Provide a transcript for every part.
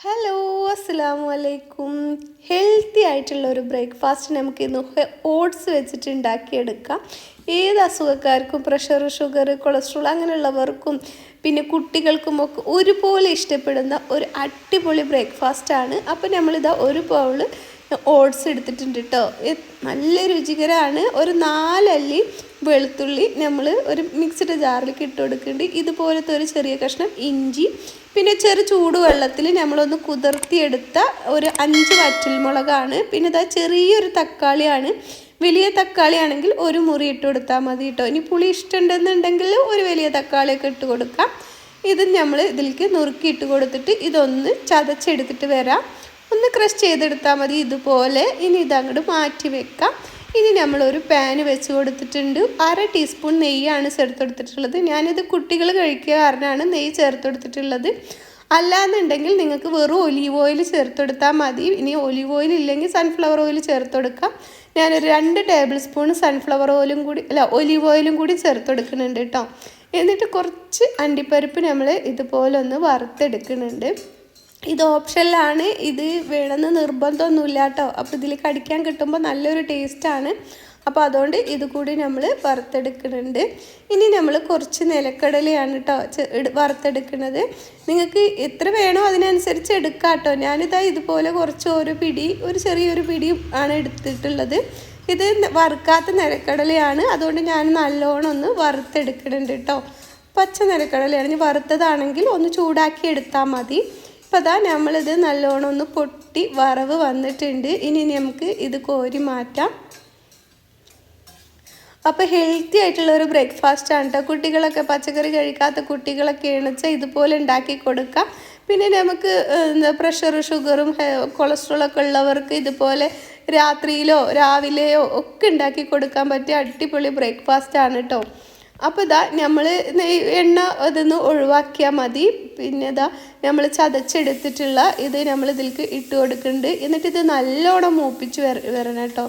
Hello, അസ്സലാമു അലൈക്കും. Healthy ആയിട്ടുള്ള ഒരു ബ്രേക്ക്ഫാസ്റ്റ് നമുക്ക് ഇന്ന് ഓട്സ് വെച്ചിട്ട് ഉണ്ടാക്കിയെടുക്കാം. ഏത് അസുഖക്കാർക്കും പ്രഷർ, ഷുഗർ, കൊളസ്ട്രോൾ അങ്ങനെയുള്ളവർക്കും പിന്നെ കുട്ടികൾക്കുമൊക്കെ ഒരുപോലെ ഇഷ്ടപ്പെടുന്ന ഒരു അടിപൊളി ബ്രേക്ക്ഫാസ്റ്റാണ്. അപ്പോൾ നമ്മളിതാ ഒരു ബൗള് ഓട്സ് എടുത്തിട്ടുണ്ട് കേട്ടോ. നല്ല രുചികരമാണ്. ഒരു 4 അല്ലി വെളുത്തുള്ളി നമ്മൾ ഒരു മിക്സിയുടെ ജാറിലേക്ക് ഇട്ട് കൊടുക്കുന്നുണ്ട്. ഇതുപോലത്തെ ഒരു ചെറിയ കഷ്ണം ഇഞ്ചി, പിന്നെ ചൂടുവെള്ളത്തിൽ നമ്മളൊന്ന് കുതിർത്തിയെടുത്ത ഒരു 5 വറ്റൽമുളകാണ്. പിന്നെ ഇതാ ചെറിയൊരു തക്കാളിയാണ്. വലിയ തക്കാളി ആണെങ്കിൽ ഒരു മുറി ഇട്ട് കൊടുത്താൽ മതി കേട്ടോ. ഇനി പുളി ഇഷ്ടമുണ്ടെന്നുണ്ടെങ്കിൽ ഒരു വലിയ തക്കാളിയൊക്കെ ഇട്ട് കൊടുക്കാം. ഇത് നമ്മൾ ഇതിലേക്ക് നുറുക്കി ഇട്ട് കൊടുത്തിട്ട് ഇതൊന്ന് ചതച്ചെടുത്തിട്ട് വരാം. ഒന്ന് ക്രഷ് ചെയ്തെടുത്താൽ മതി ഇതുപോലെ. ഇനി ഇതങ്ങോട്ട് മാറ്റി വെക്കാം. ഇനി നമ്മളൊരു പാന് വെച്ച് കൊടുത്തിട്ടുണ്ട്. 1/2 ടീസ്പൂൺ നെയ്യാണ് ചേർത്ത് കൊടുത്തിട്ടുള്ളത്. ഞാനിത് കുട്ടികൾ കഴിക്കുക കാരണമാണ് നെയ്യ് ചേർത്ത് കൊടുത്തിട്ടുള്ളത്. അല്ലാന്നുണ്ടെങ്കിൽ നിങ്ങൾക്ക് വെറും ഒലീവ് ഓയിൽ ചേർത്ത് കൊടുത്താൽ മതി. ഇനി ഒലീവ് ഓയിൽ ഇല്ലെങ്കിൽ സൺഫ്ലവർ ഓയിൽ ചേർത്ത് കൊടുക്കാം. ഞാനൊരു 2 ടേബിൾ സ്പൂൺ സൺഫ്ലവർ ഓയിലും കൂടി ഒലീവ് ഓയിലും കൂടി ചേർത്ത് കൊടുക്കുന്നുണ്ട് കേട്ടോ. എന്നിട്ട് കുറച്ച് അണ്ടിപ്പരിപ്പ് നമ്മൾ ഇതുപോലെ ഒന്ന് വറുത്തെടുക്കുന്നുണ്ട്. ഇത് ഓപ്ഷനിലാണ്, ഇത് വേണമെന്ന് നിർബന്ധമൊന്നുമില്ല കേട്ടോ. അപ്പോൾ ഇതിൽ കടിക്കാൻ കിട്ടുമ്പോൾ നല്ലൊരു ടേസ്റ്റാണ്. അപ്പോൾ അതുകൊണ്ട് ഇത് കൂടി നമ്മൾ വറുത്തെടുക്കുന്നുണ്ട്. ഇനി നമ്മൾ കുറച്ച് നിലക്കടലയാണ് കേട്ടോ വറുത്തെടുക്കുന്നത്. നിങ്ങൾക്ക് എത്ര വേണോ അതിനനുസരിച്ച് എടുക്കാം കേട്ടോ. ഞാനിതാ ഇതുപോലെ കുറച്ച് ഒരു ചെറിയൊരു പിടി ആണ് എടുത്തിട്ടുള്ളത്. ഇത് വറുക്കാത്ത നിലക്കടലയാണ്, അതുകൊണ്ട് ഞാൻ നല്ലോണം ഒന്ന് വറുത്തെടുക്കുന്നുണ്ട് കേട്ടോ. പച്ച നിലക്കടലയാണ്. ഇനി വറുത്തതാണെങ്കിൽ ഒന്ന് ചൂടാക്കി എടുത്താൽ മതി. അപ്പോൾ അതാ നമ്മളിത് നല്ലോണം ഒന്ന് പൊട്ടി വറവ് വന്നിട്ടുണ്ട്. ഇനി നമുക്ക് ഇത് കോരി മാറ്റാം. അപ്പോൾ ഹെൽത്തി ആയിട്ടുള്ള ഒരു ബ്രേക്ക്ഫാസ്റ്റാണ് കേട്ടോ. കുട്ടികളൊക്കെ പച്ചക്കറി കഴിക്കാത്ത കുട്ടികളൊക്കെ എണിച്ചാൽ ഇതുപോലെ ഉണ്ടാക്കി കൊടുക്കാം. പിന്നെ നമുക്ക് പ്രഷർ, ഷുഗറും കൊളസ്ട്രോളൊക്കെ ഉള്ളവർക്ക് ഇതുപോലെ രാത്രിയിലോ രാവിലെയോ ഒക്കെ ഉണ്ടാക്കി കൊടുക്കാൻ പറ്റിയ അടിപൊളി ബ്രേക്ക്ഫാസ്റ്റാണ് കേട്ടോ. അപ്പോൾ ഇതാ നമ്മൾ എണ്ണ അതൊന്ന് ഒഴിവാക്കിയാൽ മതി. പിന്നെ ഇതാ നമ്മൾ ചതച്ചെടുത്തിട്ടുള്ള ഇത് നമ്മൾ ഇതിലേക്ക് ഇട്ട് കൊടുക്കുന്നുണ്ട്. എന്നിട്ട് ഇത് നല്ലോണം മൂപ്പിച്ച് വരണം കേട്ടോ.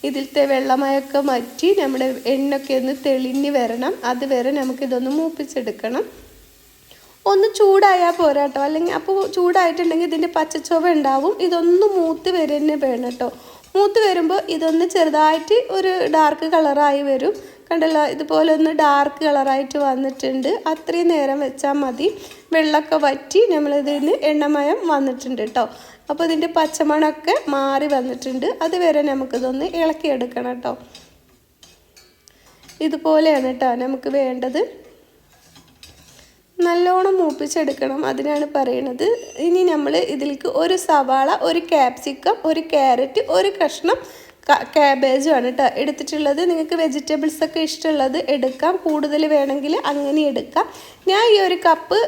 ഇതിലത്തെ വെള്ളമയൊക്കെ മാറ്റി നമ്മുടെ എണ്ണയൊക്കെ ഒന്ന് തെളിഞ്ഞ് വരണം. അതുവരെ നമുക്കിതൊന്ന് മൂപ്പിച്ചെടുക്കണം. ഒന്ന് ചൂടായാൽ പോരാ കേട്ടോ. അല്ലെങ്കിൽ അപ്പോൾ ചൂടായിട്ടുണ്ടെങ്കിൽ ഇതിൻ്റെ പച്ചച്ചൊവ ഉണ്ടാവും. ഇതൊന്ന് മൂത്ത് തന്നെ വേണം കേട്ടോ. മൂത്ത് വരുമ്പോൾ ഇതൊന്ന് ചെറുതായിട്ട് ഒരു ഡാർക്ക് കളറായി വരും. കണ്ടല്ലോ, ഇതുപോലെ ഒന്ന് ഡാർക്ക് കളറായിട്ട് വന്നിട്ടുണ്ട്. അത്രയും നേരം വെച്ചാൽ മതി. വെള്ളമൊക്കെ വറ്റി നമ്മളിതിന് എണ്ണമയം വന്നിട്ടുണ്ട് കേട്ടോ. അപ്പോൾ ഇതിൻ്റെ പച്ചമണമൊക്കെ മാറി വന്നിട്ടുണ്ട്. അതുവരെ നമുക്കിതൊന്ന് ഇളക്കിയെടുക്കണം കേട്ടോ. ഇതുപോലെയാണ് കേട്ടോ നമുക്ക് വേണ്ടത്. നല്ലോണം മൂപ്പിച്ചെടുക്കണം, അതിനാണ് പറയണത്. ഇനി നമ്മൾ ഇതിലേക്ക് ഒരു സവാള, ഒരു ക്യാപ്സിക്കം, ഒരു ക്യാരറ്റ്, ഒരു കഷ്ണം ക്യാബേജുമാണ് കേട്ടോ എടുത്തിട്ടുള്ളത്. നിങ്ങൾക്ക് വെജിറ്റബിൾസൊക്കെ ഇഷ്ടമുള്ളത് എടുക്കാം, കൂടുതൽ വേണമെങ്കിൽ അങ്ങനെ എടുക്കാം. ഞാൻ ഈ ഒരു കപ്പ്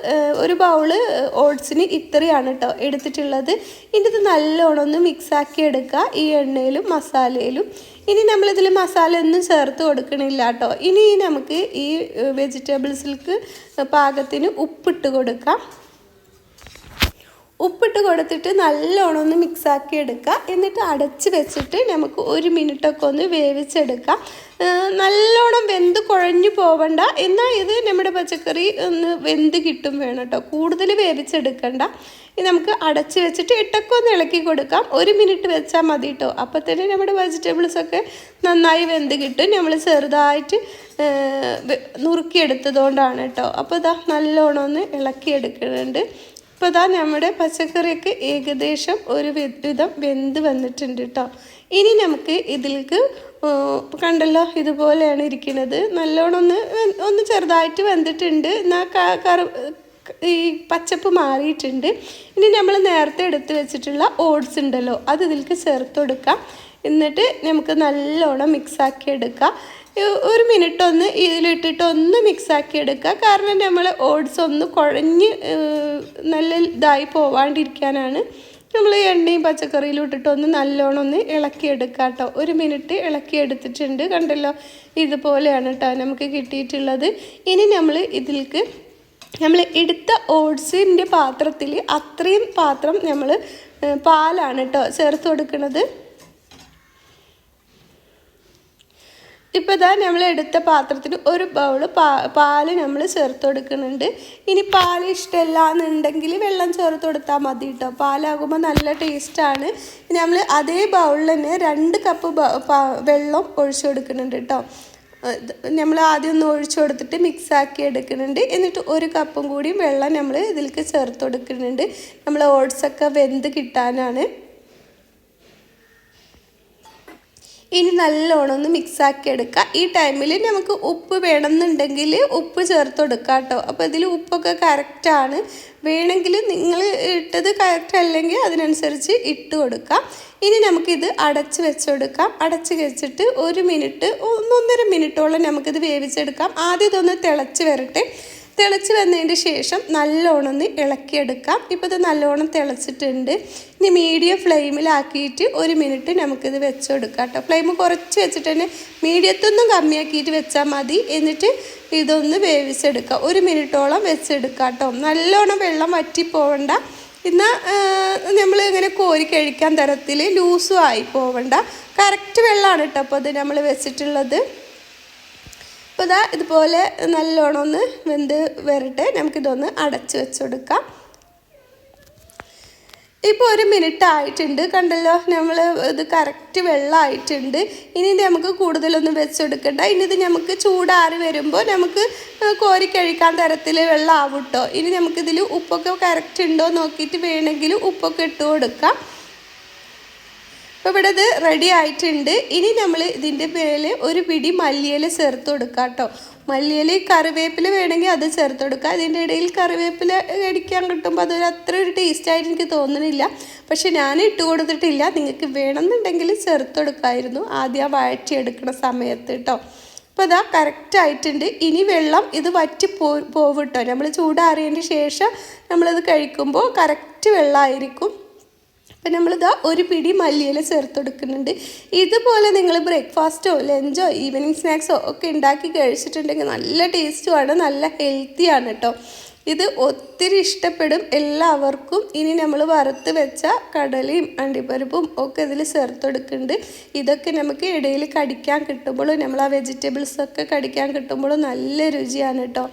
ഒരു ബൗള് ഓട്സിന് ഇത്രയാണ് കേട്ടോ എടുത്തിട്ടുള്ളത്. ഇനി ഇത് നല്ലോണം ഒന്ന് മിക്സാക്കി എടുക്കുക ഈ എണ്ണയിലും മസാലയിലും. ഇനി നമ്മളിതിൽ മസാല ഒന്നും ചേർത്ത് കൊടുക്കണില്ല കേട്ടോ. ഇനി നമുക്ക് ഈ വെജിറ്റബിൾസിലേക്ക് പാകത്തിന് ഉപ്പിട്ട് കൊടുക്കാം. ഉപ്പിട്ട് കൊടുത്തിട്ട് നല്ലോണം ഒന്ന് മിക്സാക്കി എടുക്കുക. എന്നിട്ട് അടച്ച് വെച്ചിട്ട് നമുക്ക് 1 മിനിറ്റൊക്കെ ഒന്ന് വേവിച്ചെടുക്കാം. നല്ലോണം വെന്ത് കുഴഞ്ഞു പോവണ്ട, എന്നാൽ ഇത് നമ്മുടെ പച്ചക്കറി ഒന്ന് വെന്ത് കിട്ടും വേണം കേട്ടോ. കൂടുതൽ വേവിച്ചെടുക്കണ്ട. ഇത് നമുക്ക് അടച്ച് വെച്ചിട്ട് ഇട്ടൊക്കെ ഒന്ന് ഇളക്കി കൊടുക്കാം. 1 മിനിറ്റ് വെച്ചാൽ മതി കേട്ടോ. അപ്പോൾ തന്നെ നമ്മുടെ വെജിറ്റബിൾസൊക്കെ നന്നായി വെന്ത് കിട്ടും. നമ്മൾ ചെറുതായിട്ട് നുറുക്കിയെടുത്തതുകൊണ്ടാണ് കേട്ടോ. അപ്പോൾ ഇതാ നല്ലോണം ഒന്ന് ഇളക്കിയെടുക്കുന്നുണ്ട്. ഇപ്പോൾ ഇതാ നമ്മുടെ പച്ചക്കറിയൊക്കെ ഏകദേശം ഒരു വിധം വെന്ത് വന്നിട്ടുണ്ട് കേട്ടോ. ഇനി നമുക്ക് ഇതിലേക്ക് കണ്ടല്ലോ ഇതുപോലെയാണ് ഇരിക്കുന്നത്. നല്ലോണം ഒന്ന് ചെറുതായിട്ട് വെന്തിട്ടുണ്ട്. എന്നാൽ ഈ പച്ചപ്പ് മാറിയിട്ടുണ്ട്. ഇനി നമ്മൾ നേരത്തെ എടുത്ത് വെച്ചിട്ടുള്ള ഓട്സ് ഉണ്ടല്ലോ അത് ഇതിലേക്ക് ചേർത്ത് കൊടുക്കാം. എന്നിട്ട് നമുക്ക് നല്ലോണം മിക്സാക്കി എടുക്കാം. 1 മിനിറ്റ് ഒന്ന് ഇതിലിട്ടിട്ട് ഒന്ന് മിക്സാക്കി എടുക്കുക. കാരണം നമ്മൾ ഓട്സ് ഒന്ന് കുഴഞ്ഞ് നല്ല ഇതായി പോവാണ്ടിരിക്കാനാണ് നമ്മൾ എണ്ണയും പച്ചക്കറിയിലും ഇട്ടിട്ട് ഒന്ന് നല്ലോണം ഒന്ന് ഇളക്കിയെടുക്കുക കേട്ടോ. 1 മിനിറ്റ് ഇളക്കിയെടുത്തിട്ടുണ്ട്. കണ്ടല്ലോ ഇതുപോലെയാണ് കേട്ടോ നമുക്ക് കിട്ടിയിട്ടുള്ളത്. ഇനി ഇതിലേക്ക് നമ്മൾ എടുത്ത ഓട്സിൻ്റെ പാത്രത്തിൽ അത്രയും പാത്രം നമ്മൾ പാലാണ് കേട്ടോ ചേർത്ത് കൊടുക്കുന്നത്. ഇപ്പോൾ ഇതാ നമ്മൾ എടുത്ത പാത്രത്തിൽ ഒരു ബൗൾ പാല് നമ്മൾ ചേർത്ത് കൊടുക്കുന്നുണ്ട്. ഇനി പാൽ ഇഷ്ടമല്ല എന്നുണ്ടെങ്കിൽ വെള്ളം ചേർത്ത് കൊടുത്താൽ മതി കേട്ടോ. പാലാകുമ്പോൾ നല്ല ടേസ്റ്റാണ്. ഇനി നമ്മൾ അതേ ബൗളിൽ തന്നെ 2 കപ്പ് വെള്ളം ഒഴിച്ചു കൊടുക്കുന്നുണ്ട് കേട്ടോ. നമ്മൾ ആദ്യം ഒന്ന് ഒഴിച്ചു കൊടുത്തിട്ട് മിക്സാക്കി എടുക്കുന്നുണ്ട്. എന്നിട്ട് 1 കപ്പും കൂടി വെള്ളം നമ്മൾ ഇതിലേക്ക് ചേർത്ത് കൊടുക്കുന്നുണ്ട്. നമ്മൾ ഓട്സൊക്കെ വെന്ത് കിട്ടാനാണ്. ഇനി നല്ലോണം ഒന്ന് മിക്സാക്കി എടുക്കുക. ഈ ടൈമിൽ നമുക്ക് ഉപ്പ് വേണമെന്നുണ്ടെങ്കിൽ ഉപ്പ് ചേർത്ത് കൊടുക്കാം കേട്ടോ. അപ്പോൾ ഇതിൽ ഉപ്പൊക്കെ കറക്റ്റാണ്. വേണമെങ്കിൽ നിങ്ങൾ ഇട്ടത് കറക്റ്റ് അല്ലെങ്കിൽ അതിനനുസരിച്ച് ഇട്ട് കൊടുക്കാം. ഇനി നമുക്കിത് അടച്ച് വെച്ച് കൊടുക്കാം. അടച്ച് വെച്ചിട്ട് 1 മിനിറ്റ് 1.5 മിനിറ്റോളം നമുക്കിത് വേവിച്ചെടുക്കാം. ആദ്യം ഇതൊന്ന് തിളച്ച് വരട്ടെ. തിളച്ച് വന്നതിന് ശേഷം നല്ലോണം ഒന്ന് ഇളക്കിയെടുക്കാം. ഇപ്പോൾ ഇത് നല്ലോണം തിളച്ചിട്ടുണ്ട്. ഇനി മീഡിയം ഫ്ലെയിമിലാക്കിയിട്ട് 1 മിനിറ്റ് നമുക്കിത് വെച്ച് കൊടുക്കാം കേട്ടോ. ഫ്ലെയിം കുറച്ച് വെച്ചിട്ട് തന്നെ മീഡിയത്തൊന്നും കമ്മിയാക്കിയിട്ട് വെച്ചാൽ മതി. എന്നിട്ട് ഇതൊന്ന് വേവിച്ചെടുക്കാം. 1 മിനിറ്റോളം വെച്ചെടുക്കാം കേട്ടോ. നല്ലോണം വെള്ളം വറ്റിപ്പോവണ്ട. എന്നാൽ നമ്മൾ ഇങ്ങനെ കോരി കഴിക്കാൻ തരത്തിൽ ലൂസും ആയി പോവണ്ട. കറക്റ്റ് വെള്ളമാണ് കേട്ടോ അപ്പോൾ അത് നമ്മൾ വെച്ചിട്ടുള്ളത്. അപ്പോൾ ഇതാ ഇതുപോലെ നല്ലോണം ഒന്ന് വെന്ത് വരട്ടെ. നമുക്കിതൊന്ന് അടച്ച് വെച്ച് കൊടുക്കാം. ഇപ്പോൾ 1 മിനിറ്റ് ആയിട്ടുണ്ട്. കണ്ടല്ലോ, നമ്മൾ ഇത് കറക്റ്റ് വെള്ളമായിട്ടുണ്ട്. ഇനി നമുക്ക് കൂടുതലൊന്നും വെച്ചെടുക്കണ്ട. ഇനി ഇത് നമുക്ക് ചൂടാറി വരുമ്പോൾ നമുക്ക് കോരി കഴിക്കാൻ തരത്തിൽ വെള്ളം ആവും കേട്ടോ. ഇനി നമുക്കിതിൽ ഉപ്പൊക്കെ കറക്റ്റ് ഉണ്ടോ നോക്കിയിട്ട് വേണമെങ്കിൽ ഉപ്പൊക്കെ ഇട്ട് കൊടുക്കാം. അപ്പോൾ ഇവിടെ ഇത് റെഡി ആയിട്ടുണ്ട്. ഇനി നമ്മൾ ഇതിൻ്റെ മേലെ 1 പിടി മല്ലിയില ചേർത്ത് കൊടുക്കാം കേട്ടോ. മല്ലിയില കറിവേപ്പില വേണമെങ്കിൽ അത് ചേർത്ത് കൊടുക്കുക. അതിൻ്റെ ഇടയിൽ കറിവേപ്പില കടിക്കാൻ കിട്ടുമ്പോൾ അതൊരു അത്ര ഒരു ടേസ്റ്റായിട്ട് എനിക്ക് തോന്നുന്നില്ല. പക്ഷെ ഞാൻ ഇട്ട് കൊടുത്തിട്ടില്ല. നിങ്ങൾക്ക് വേണമെന്നുണ്ടെങ്കിൽ ചേർത്ത് കൊടുക്കാമായിരുന്നു ആദ്യം വഴറ്റിയെടുക്കുന്ന സമയത്ത് കേട്ടോ. അപ്പോൾ ഇതാ കറക്റ്റ് ആയിട്ടുണ്ട്. ഇനി വെള്ളം ഇത് വറ്റി പോവും കേട്ടോ. നമ്മൾ ചൂടാറിയതിന് ശേഷം നമ്മളിത് കഴിക്കുമ്പോൾ കറക്റ്റ് വെള്ളമായിരിക്കും. അപ്പം നമ്മളിതാ 1 പിടി മല്ലിയില ചേർത്ത് കൊടുക്കുന്നുണ്ട്. ഇതുപോലെ നിങ്ങൾ ബ്രേക്ക്ഫാസ്റ്റോ ലഞ്ചോ ഈവനിങ് സ്നാക്സോ ഒക്കെ ഉണ്ടാക്കി കഴിച്ചിട്ടുണ്ടെങ്കിൽ നല്ല ടേസ്റ്റുമാണ്, നല്ല ഹെൽത്തിയാണ് കേട്ടോ. ഇത് ഒത്തിരി ഇഷ്ടപ്പെടും എല്ലാവർക്കും. ഇനി നമ്മൾ വറുത്ത് വെച്ച കടലയും അണ്ടിപ്പരിപ്പും ഒക്കെ ഇതിൽ ചേർത്ത് കൊടുക്കുന്നുണ്ട്. ഇതൊക്കെ നമുക്ക് ഇടയിൽ കടിക്കാൻ കിട്ടുമ്പോഴും നമ്മൾ ആ വെജിറ്റബിൾസൊക്കെ കടിക്കാൻ കിട്ടുമ്പോഴും നല്ല രുചിയാണ് കേട്ടോ.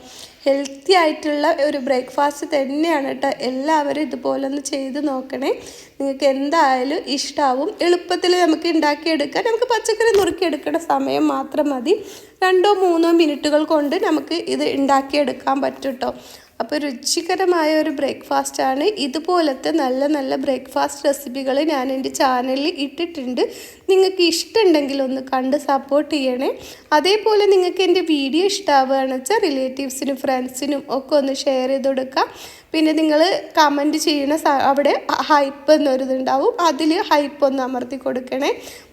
ഹെൽത്തി ആയിട്ടുള്ള ഒരു ബ്രേക്ക്ഫാസ്റ്റ് തന്നെയാണ് കേട്ടോ. എല്ലാവരും ഇതുപോലെ ഒന്ന് ചെയ്ത് നോക്കണേ. നിങ്ങൾക്ക് എന്തായാലും ഇഷ്ടമാവും. എളുപ്പത്തിൽ നമുക്ക് ഉണ്ടാക്കിയെടുക്കാം. നമുക്ക് പച്ചക്കറി നുറുക്കിയെടുക്കേണ്ട സമയം മാത്രം മതി. 2-3 മിനിറ്റുകൾ കൊണ്ട് നമുക്ക് ഇത് ഉണ്ടാക്കിയെടുക്കാൻ പറ്റും കേട്ടോ. അപ്പോൾ രുചികരമായ ഒരു ബ്രേക്ക്ഫാസ്റ്റാണ്. ഇതുപോലത്തെ നല്ല നല്ല ബ്രേക്ക്ഫാസ്റ്റ് റെസിപ്പികൾ ഞാൻ എൻ്റെ ചാനലിൽ ഇട്ടിട്ടുണ്ട്. നിങ്ങൾക്ക് ഇഷ്ടമുണ്ടെങ്കിൽ ഒന്ന് കണ്ട് സപ്പോർട്ട് ചെയ്യണേ. അതേപോലെ നിങ്ങൾക്ക് എൻ്റെ വീഡിയോ ഇഷ്ടമാവുകയാണെന്ന് വെച്ചാൽ റിലേറ്റീവ്സിനും ഫ്രണ്ട്സിനും ഒക്കെ ഒന്ന് ഷെയർ ചെയ്ത് കൊടുക്കാം. പിന്നെ നിങ്ങൾ കമൻറ്റ് ചെയ്യുന്ന അവിടെ ഹൈപ്പ് എന്നൊരിതുണ്ടാവും, അതിൽ ഹൈപ്പ് ഒന്ന് അമർത്തി കൊടുക്കണേ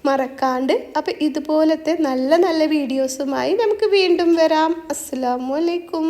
മറക്കാണ്ട്. അപ്പോൾ ഇതുപോലത്തെ നല്ല നല്ല വീഡിയോസുമായി നമുക്ക് വീണ്ടും വരാം. അസ്സലാമു അലൈക്കും.